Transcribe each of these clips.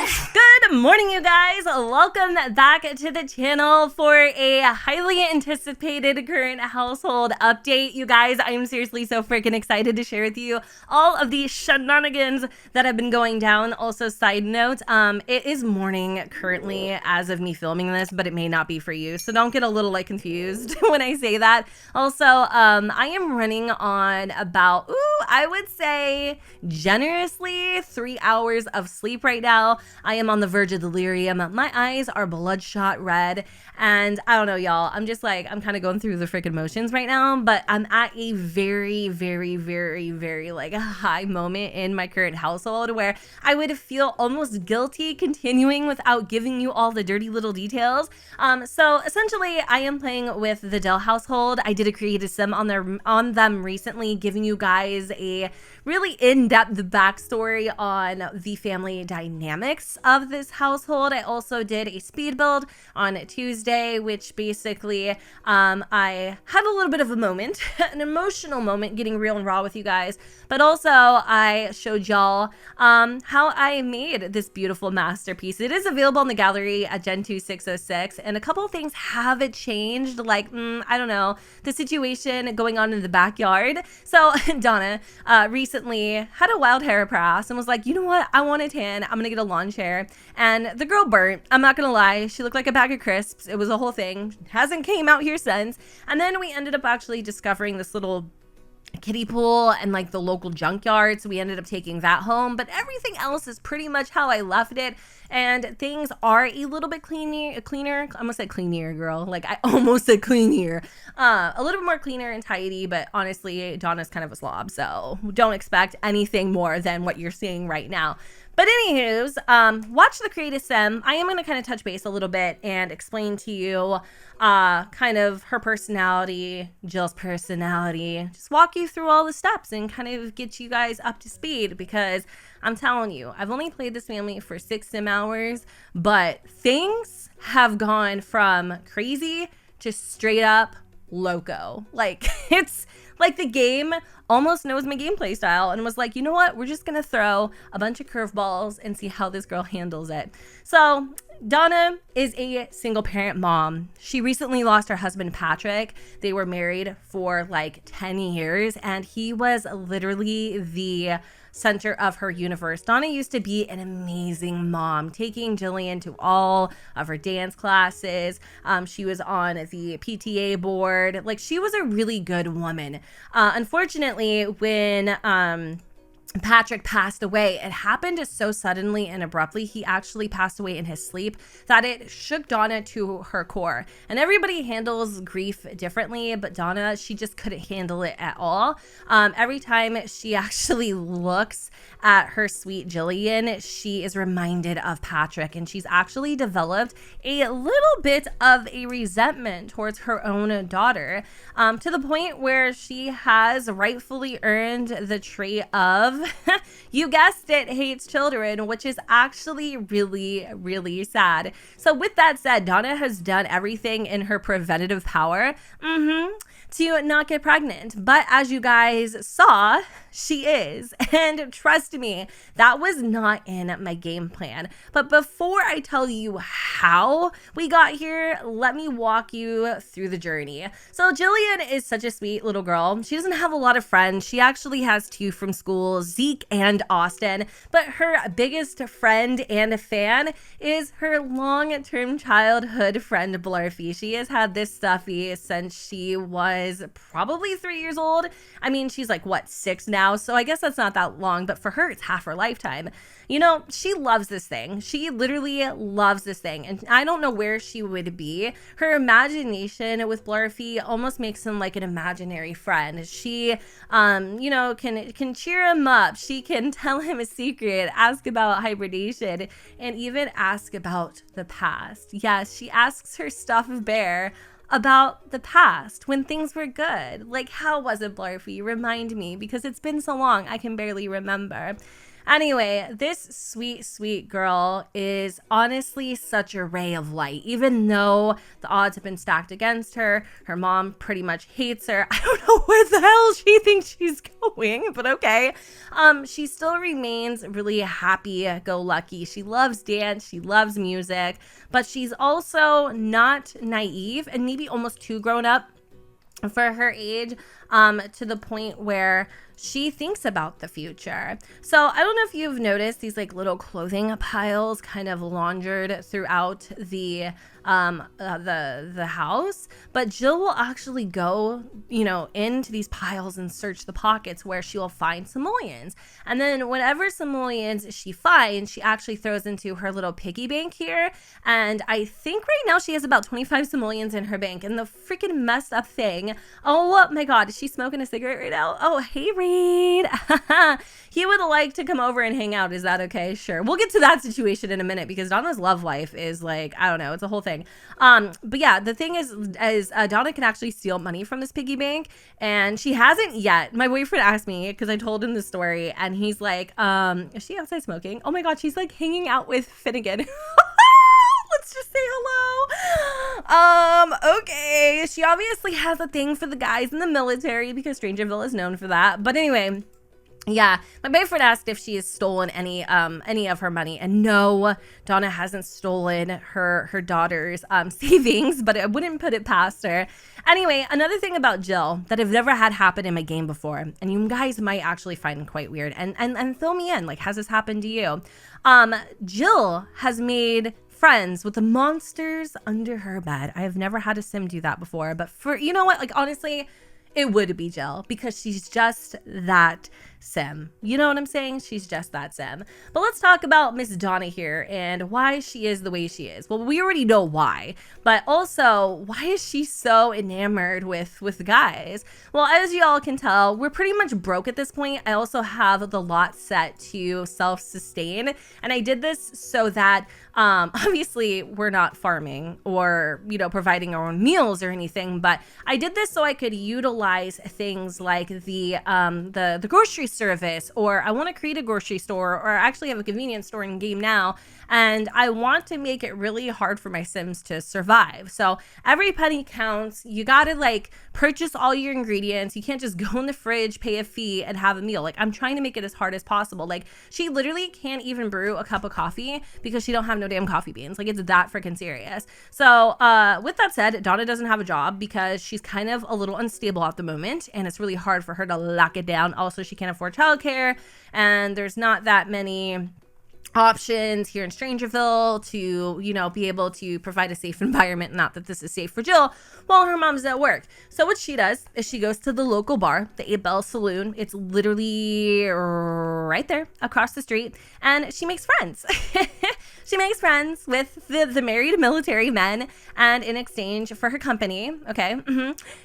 Good morning, you guys. Welcome back to the channel for a highly anticipated current household update. You guys, I am seriously so freaking excited to share with you all of the shenanigans that have been going down. Also, side note, it is morning currently as of me filming this, but it may not be for you, so don't get a little confused when I say that. Also, I am running on about, I would say generously 3 hours of sleep right now. I am on the verge of delirium. My eyes are bloodshot red, and I don't know, y'all. I'm just I'm kind of going through the freaking motions right now, but I'm at a very, very, very, very high moment in my current household where I would feel almost guilty continuing without giving you all the dirty little details. So essentially, I am playing with the DILL household. I did a creative sim on them recently, giving you guys a really in-depth backstory on the family dynamics of this household. I also did a speed build on Tuesday, which basically I had a little bit of a moment, an emotional moment, getting real and raw with you guys, but also I showed y'all how I made this beautiful masterpiece. It is available in the gallery at Gen2606, and a couple of things have changed, I don't know, the situation going on in the backyard. So Donna recently had a wild hair press and was like, you know what, I want a tan, I'm gonna get a lawn chair. And the girl burnt. I'm not gonna lie, she looked like a bag of crisps. It was a whole thing. Hasn't came out here since. And then we ended up actually discovering this little kiddie pool and the local junkyard, so we ended up taking that home, but everything else is pretty much how I left it, and things are a little bit cleaner. I almost said cleaner, girl, I almost said cleaner, a little bit more cleaner and tidy, but honestly Donna's kind of a slob, so don't expect anything more than what you're seeing right now. But anywho's, watch the creative sim. I am going to kind of touch base a little bit and explain to you kind of her personality, Jill's personality, just walk you through all the steps and kind of get you guys up to speed, because I'm telling you, I've only played this family for 6 sim hours, but things have gone from crazy to straight up loco. It's like the game almost knows my gameplay style and was like, you know what, we're just gonna throw a bunch of curveballs and see how this girl handles it. So Donna is a single parent mom. She recently lost her husband, Patrick. They were married for 10 years, and he was literally the center of her universe. Donna used to be an amazing mom, taking Jillian to all of her dance classes. She was on the PTA board. She was a really good woman. Unfortunately, when Patrick passed away, it happened so suddenly and abruptly. He actually passed away in his sleep that it shook Donna to her core. And everybody handles grief differently, but Donna, she just couldn't handle it at all. Every time she actually looks at her sweet Jillian, she is reminded of Patrick, and she's actually developed a little bit of a resentment towards her own daughter, to the point where she has rightfully earned the trait of you guessed it, hates children, which is actually really, really sad. So with that said, Donna has done everything in her preventative power to not get pregnant. But as you guys saw, she is. And trust me, that was not in my game plan. But before I tell you how we got here, let me walk you through the journey. So Jillian is such a sweet little girl. She doesn't have a lot of friends. She actually has 2 from school, Zeke and Austin. But her biggest friend and fan is her long-term childhood friend, Blurfy. She has had this stuffy since she was probably 3 years old. I mean, she's 6 now, so I guess that's not that long, but for her, it's half her lifetime. You know, she loves this thing. She literally loves this thing, and I don't know where she would be. Her imagination with Blurfy almost makes him like an imaginary friend. She, you know, can cheer him up. She can tell him a secret, ask about hibernation, and even ask about the past. Yes, she asks her stuffed bear about the past when things were good. How was it, Blurfy? Remind me, because it's been so long, I can barely remember. Anyway, this sweet, sweet girl is honestly such a ray of light. Even though the odds have been stacked against her, her mom pretty much hates her. I don't know where the hell she thinks she's going, but okay. She still remains really happy-go-lucky. She loves dance, she loves music, but she's also not naive and maybe almost too grown up for her age, to the point where she thinks about the future. So I don't know if you've noticed these like little clothing piles kind of laundered throughout the house, but Jill will actually go, into these piles and search the pockets where she will find simoleons. And then whatever simoleons she finds, she actually throws into her little piggy bank here. And I think right now she has about 25 simoleons in her bank. And the freaking messed up thing, oh my God, is she smoking a cigarette right now? Oh, hey, Reed. He would like to come over and hang out. Is that okay? Sure. We'll get to that situation in a minute because Donna's love life is like, I don't know, it's a whole thing. But yeah, the thing is Donna can actually steal money from this piggy bank, and she hasn't yet. My boyfriend asked me because I told him the story, and he's like, is she outside smoking? Oh my God, she's like hanging out with Finnegan. Let's just say hello. Okay. She obviously has a thing for the guys in the military because Strangerville is known for that. But anyway, yeah, my boyfriend asked if she has stolen any of her money, and no, Donna hasn't stolen her daughter's savings, but I wouldn't put it past her. Anyway, another thing about Jill that I've never had happen in my game before, and you guys might actually find quite weird, and fill me in, like, has this happened to you? Jill has made friends with the monsters under her bed. I have never had a sim do that before, but you know what? Like, honestly, it would be Jill because she's just that sim. You know what I'm saying? She's just that sim. But let's talk about Miss Donna here and why she is the way she is. Well, we already know why, but also why is she so enamored with guys? Well, as you all can tell, we're pretty much broke at this point. I also have the lot set to self-sustain, and I did this so that obviously we're not farming or, providing our own meals or anything, but I did this so I could utilize things like the grocery service, or I want to create a grocery store, or actually have a convenience store in game now, and I want to make it really hard for my Sims to survive. So every penny counts. You gotta like purchase all your ingredients. You can't just go in the fridge, pay a fee, and have a meal. Like, I'm trying to make it as hard as possible. Like, she literally can't even brew a cup of coffee because she don't have no damn coffee beans. Like, it's that freaking serious. So with that said, Donna doesn't have a job because she's kind of a little unstable at the moment, and it's really hard for her to lock it down. Also, she can't afford childcare, and there's not that many options here in Strangerville to, be able to provide a safe environment. Not that this is safe for Jill while her mom's at work. So what she does is she goes to the local bar, the 8 Bell Saloon. It's literally right there across the street, and she makes friends. She makes friends with the married military men, and in exchange for her company,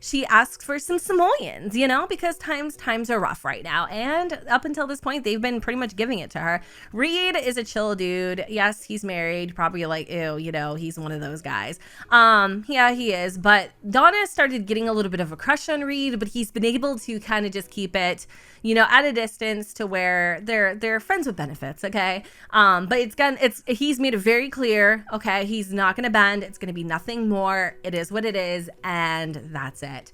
she asks for some simoleons, because times are rough right now. And up until this point, they've been pretty much giving it to her. Reed is a chill dude. Yes, he's married. Probably like, ew, he's one of those guys. Yeah, he is. But Donna started getting a little bit of a crush on Reed, but he's been able to kind of just keep it, at a distance to where they're friends with benefits, okay? But he's made it very clear, okay, he's not gonna bend. It's gonna be nothing more. It is what it is, and that's it.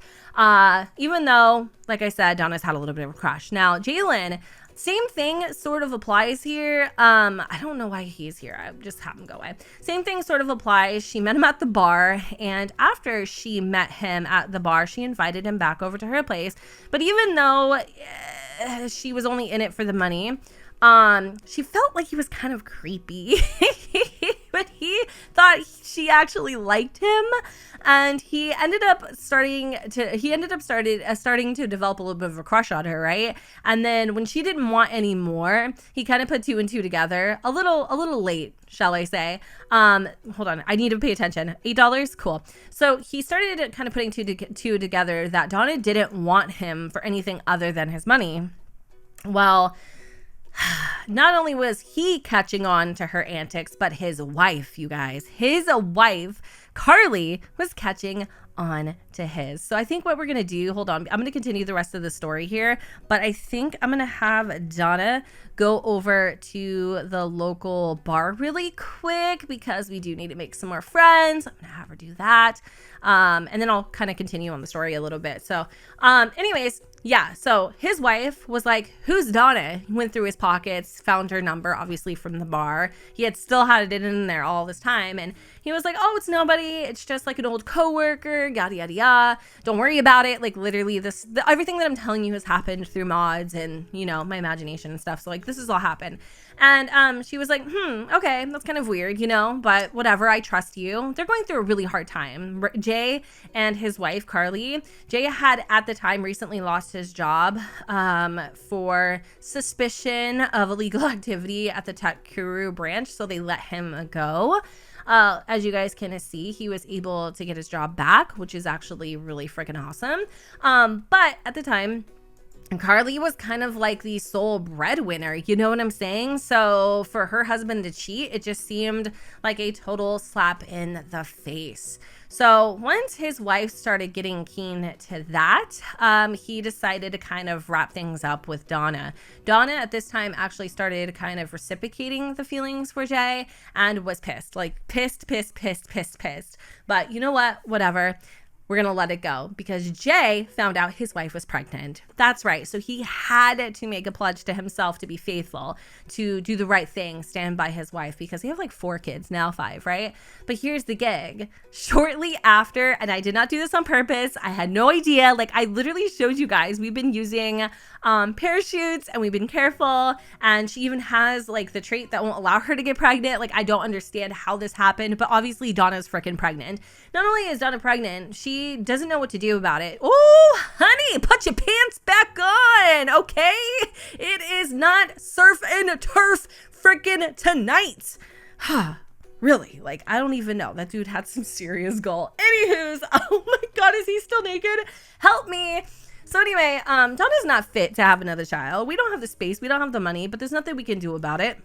Even though, like I said, Donna's had a little bit of a crush. Now, Jillian, same thing sort of applies here. I don't know why he's here. I just have him go away. Same thing sort of applies. She met him at the bar, and after she met him at the bar, she invited him back over to her place. But even though she was only in it for the money, she felt like he was kind of creepy. But he thought she actually liked him, and he ended up starting to develop a little bit of a crush on her, right? And then when she didn't want any more, he kind of put 2 and 2 together, a little late, shall I say. Hold on, I need to pay attention. $8, cool. So he started kind of putting two together that Donna didn't want him for anything other than his money. Well, not only was he catching on to her antics, but his wife, you guys, Carly, was catching on to his. So I think what we're going to do, hold on, I'm going to continue the rest of the story here, but I think I'm going to have Donna go over to the local bar really quick because we do need to make some more friends. I'm going to have her do that. And then I'll kind of continue on the story a little bit. So anyways, yeah, so his wife was like, who's Donna? He went through his pockets, found her number, obviously from the bar. He had still had it in there all this time. And he was like, oh, it's nobody. It's just like an old coworker, yada, yada, yada. Don't worry about it. Like literally everything that I'm telling you has happened through mods and, you know, my imagination and stuff. So like this has all happened. And she was like, okay, that's kind of weird, you know, but whatever, I trust you. They're going through a really hard time. Jay and his wife, Carly. Jay had at the time recently lost his job for suspicion of illegal activity at the Tech branch, so they let him go. As you guys can see, he was able to get his job back, which is actually really freaking awesome. But at the time, Carly was kind of like the sole breadwinner, you know what I'm saying? So for her husband to cheat, it just seemed like a total slap in the face. So once his wife started getting keen to that, he decided to kind of wrap things up with Donna. Donna at this time actually started kind of reciprocating the feelings for Jay and was pissed, like pissed. But you know what? Whatever. We're going to let it go because Jay found out his wife was pregnant. That's right. So he had to make a pledge to himself to be faithful, to do the right thing, stand by his wife, because they have like 4 kids, now 5, right? But here's the gig. Shortly after, and I did not do this on purpose, I had no idea. Like I literally showed you guys, we've been using parachutes and we've been careful. And she even has like the trait that won't allow her to get pregnant. Like I don't understand how this happened, but obviously Donna's freaking pregnant. Not only is Donna pregnant, she doesn't know what to do about it. Oh, honey, put your pants back on, okay? It is not surf and turf freaking tonight. Really, like, I don't even know. That dude had some serious goal. Anywho's, oh my God, is he still naked? Help me. So anyway, Donna's not fit to have another child. We don't have the space. We don't have the money, but there's nothing we can do about it.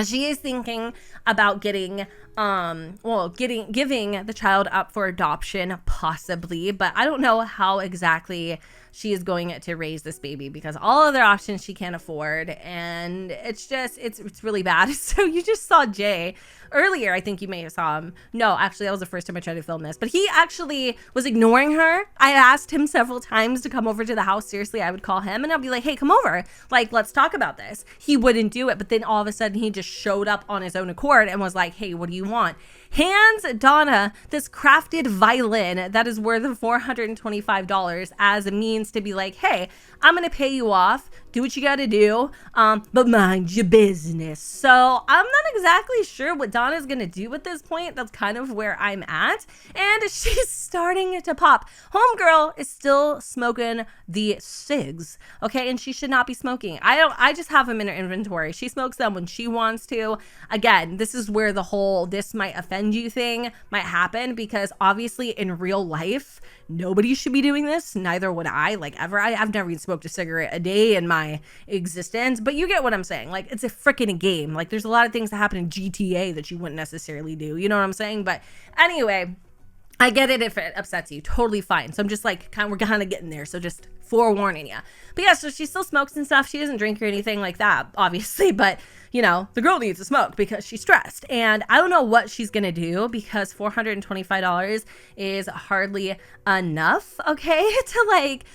She is thinking about giving the child up for adoption, possibly, but I don't know how exactly she is going to raise this baby because all other options she can't afford, and it's really bad. So you just saw Jay earlier. I think you may have saw him. No, actually, that was the first time I tried to film this, but he actually was ignoring her. I asked him several times to come over to the house. Seriously, I would call him and I'd be like, hey, come over. Like, let's talk about this. He wouldn't do it, but then all of a sudden he just showed up on his own accord and was like, hey, what do you want? Hands Donna this crafted violin that is worth $425 as a means to be like, hey, I'm going to pay you off. Do what you got to do, but mind your business. So I'm not exactly sure what Donna's going to do at this point. That's kind of where I'm at. And she's starting to pop. Homegirl is still smoking the cigs, okay? And she should not be smoking. I just have them in her inventory. She smokes them when she wants to. Again, this is where the whole this might offend you thing might happen because obviously in real life, nobody should be doing this. Neither would I, like ever. I've never even smoked a cigarette a day in my existence, but you get what I'm saying. Like it's a freaking game. Like there's a lot of things that happen in GTA that you wouldn't necessarily do. You know what I'm saying? But anyway, I get it if it upsets you. Totally fine. So I'm just like, we're kind of getting there. So just forewarning you. But yeah, so she still smokes and stuff. She doesn't drink or anything like that, obviously. But, you know, the girl needs to smoke because she's stressed. And I don't know what she's going to do because $425 is hardly enough, okay, to like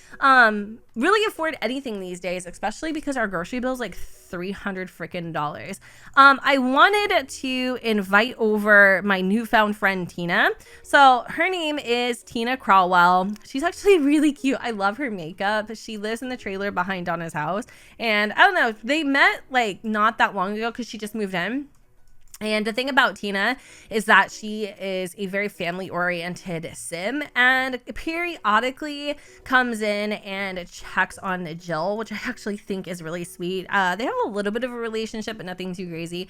really afford anything these days, especially because our grocery bill is like $300 freaking dollars. I wanted to invite over my newfound friend Tina. So her name is Tina Crawwell. She's actually really cute. I love her makeup. She lives in the trailer behind Donna's house, and I don't know, they met like not that long ago because she just moved in. And the thing about Tina is that she is a very family-oriented sim and periodically comes in and checks on Jill, which I actually think is really sweet. They have a little bit of a relationship, but nothing too crazy,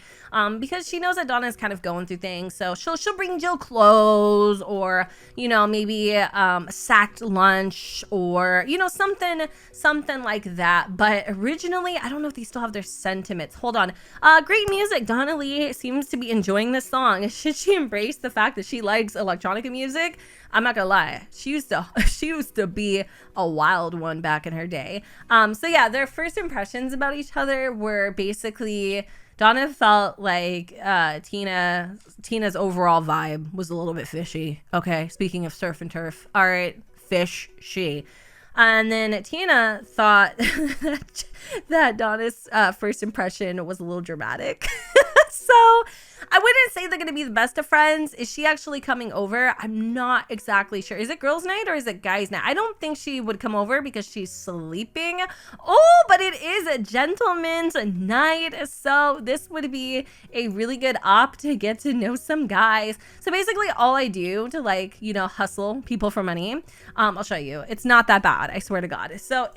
because she knows that Donna's kind of going through things. So she'll bring Jill clothes or, you know, maybe a sacked lunch or, you know, something like that. But originally, I don't know if they still have their sentiments. Hold on. Great music. Donna Lee seems seems to be enjoying this song. Should she embrace the fact that she likes electronic music? I'm not gonna lie, she used to be a wild one back in her day. So yeah, their first impressions about each other were basically Donna felt like Tina's overall vibe was a little bit fishy. Okay, speaking of surf and turf, all right, fishy. And then Tina thought that Donna's first impression was a little dramatic. So I wouldn't say they're going to be the best of friends. Is she actually coming over? I'm not exactly sure. Is it girls' night or is it guys' night? I don't think she would come over because she's sleeping. Oh, but it is a gentleman's night. So this would be a really good op to get to know some guys. So basically all I do to, like, you know, hustle people for money, I'll show you. It's not that bad, I swear to God. So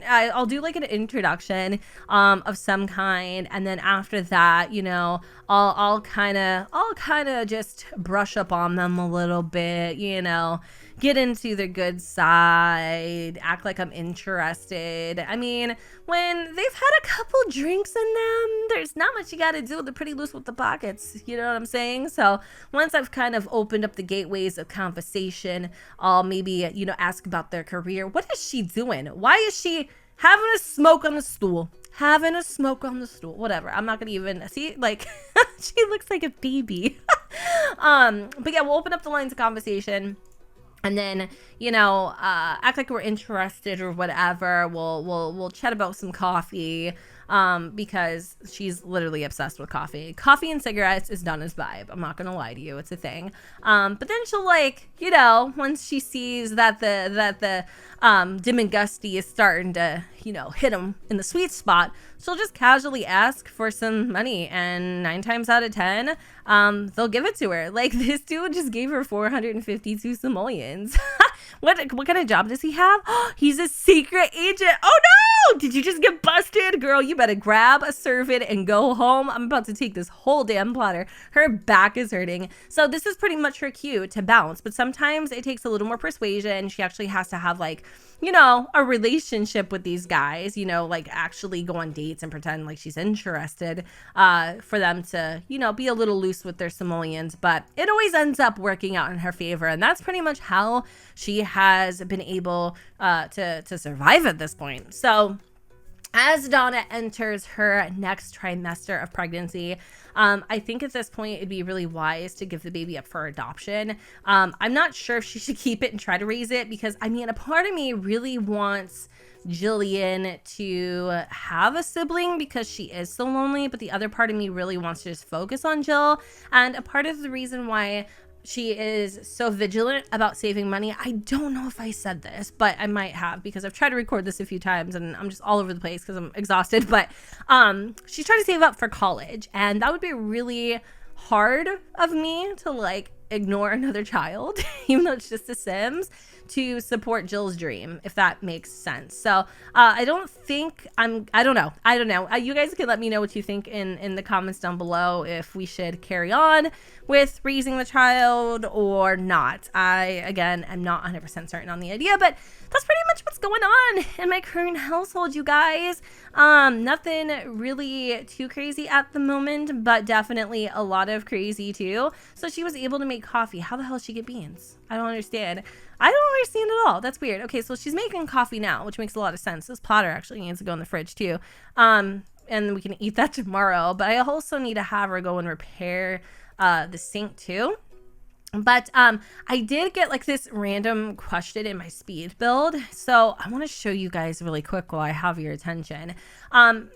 I'll do like an introduction of some kind, and then after that, you know, I'll kind of just brush up on them a little bit, you know, get into their good side, act like I'm interested. I mean, when they've had a couple drinks in them, there's not much you got to do. They're pretty loose with the pockets, you know what I'm saying? So once I've kind of opened up the gateways of conversation, I'll maybe, you know, ask about their career. What is she doing? Why is she having a smoke on the stool? Whatever. I'm not gonna even see, like, she looks like a baby. But yeah, we'll open up the lines of conversation, and then, you know, act like we're interested or whatever. We'll chat about some coffee, because she's literally obsessed with coffee. Coffee and cigarettes is Donna's vibe. I'm not gonna lie to you, it's a thing. But then she'll, like, you know, once she sees that the dim and gusty is starting to, you know, hit him in the sweet spot, she'll just casually ask for some money, and 9 times out of 10, they'll give it to her. Like, this dude just gave her 452 simoleons. What kind of job does he have? He's a secret agent. Oh no! Did you just get busted? Girl, you better grab a servant and go home. I'm about to take this whole damn platter. Her back is hurting. So this is pretty much her cue to bounce. But sometimes it takes a little more persuasion. She actually has to have, like, you know, a relationship with these guys, you know, like actually go on dates and pretend like she's interested, for them to, you know, be a little loose with their simoleons. But it always ends up working out in her favor. And that's pretty much how she has been able to survive at this point. So as Donna enters her next trimester of pregnancy, I think at this point it'd be really wise to give the baby up for adoption. I'm not sure if she should keep it and try to raise it, because I mean, a part of me really wants Jillian to have a sibling because she is so lonely, but the other part of me really wants to just focus on Jill. And a part of the reason why she is so vigilant about saving money, I don't know if I said this, but I might have, because I've tried to record this a few times and I'm just all over the place because I'm exhausted. But she's trying to save up for college, and that would be really hard of me to, like, ignore another child, even though it's just a Sims, to support Jill's dream, if that makes sense. So I don't know. You guys can let me know what you think in the comments down below, if we should carry on with raising the child or not. I, again, am not 100% certain on the idea, but that's pretty much what's going on in my current household, you guys. Nothing really too crazy at the moment, but definitely a lot of crazy too. So she was able to make coffee. How the hell did she get beans? I don't understand. At all. That's weird. Okay, so she's making coffee now, which makes a lot of sense. This platter actually needs to go in the fridge too. And we can eat that tomorrow. But I also need to have her go and repair the sink too. But I did get, like, this random question in my speed build, so I want to show you guys really quick while I have your attention.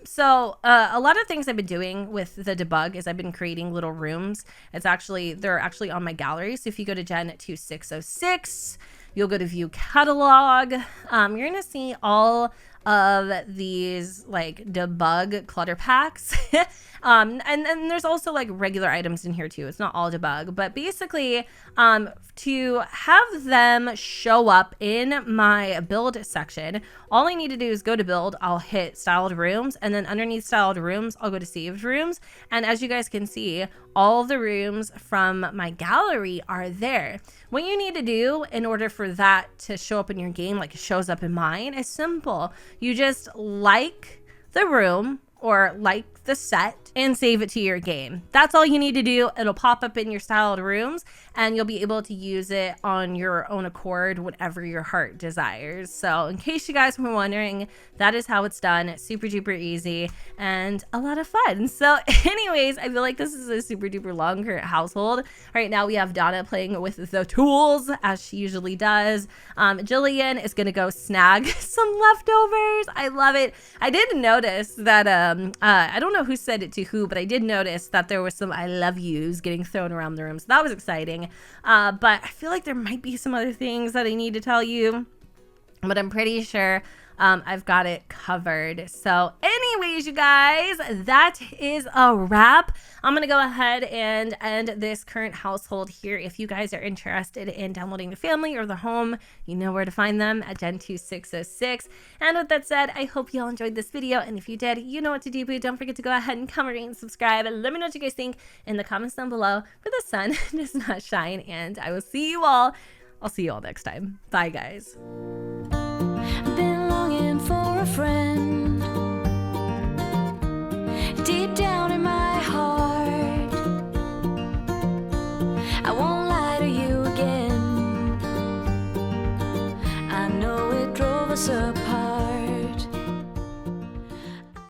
So a lot of things I've been doing with the debug is I've been creating little rooms. They're actually on my gallery. So if you go to Gen2606, you'll go to view catalog. You're gonna see all of these, like, debug clutter packs. And there's also, like, regular items in here too. It's not all debug, but basically to have them show up in my build section, all I need to do is go to build, I'll hit styled rooms, and then underneath styled rooms, I'll go to saved rooms. And as you guys can see, all the rooms from my gallery are there. What you need to do in order for that to show up in your game like it shows up in mine is simple. You just like the room, or like the set and save it to your game. That's all you need to do. It'll pop up in your styled rooms and you'll be able to use it on your own accord whenever your heart desires. So in case you guys were wondering, that is how it's done. It's super duper easy and a lot of fun. So anyways, I feel like this is a super duper long current household. Right now we have Donna playing with the tools as she usually does. Jillian is gonna go snag some leftovers. I love it. I did notice that I don't know who said it to who, but I did notice that there was some I love yous getting thrown around the room, so that was exciting. But I feel like there might be some other things that I need to tell you, but I'm pretty sure I've got it covered. So anyways, you guys, that is a wrap. I'm gonna go ahead and end this current household here. If you guys are interested in downloading the family or the home, you know where to find them at Gen2606. And with that said, I hope you all enjoyed this video, and if you did, you know what to do, but don't forget to go ahead and comment, rate, and subscribe, and let me know what you guys think in the comments down below, for the sun does not shine, and I will see you all. I'll see you all next time. Bye, guys.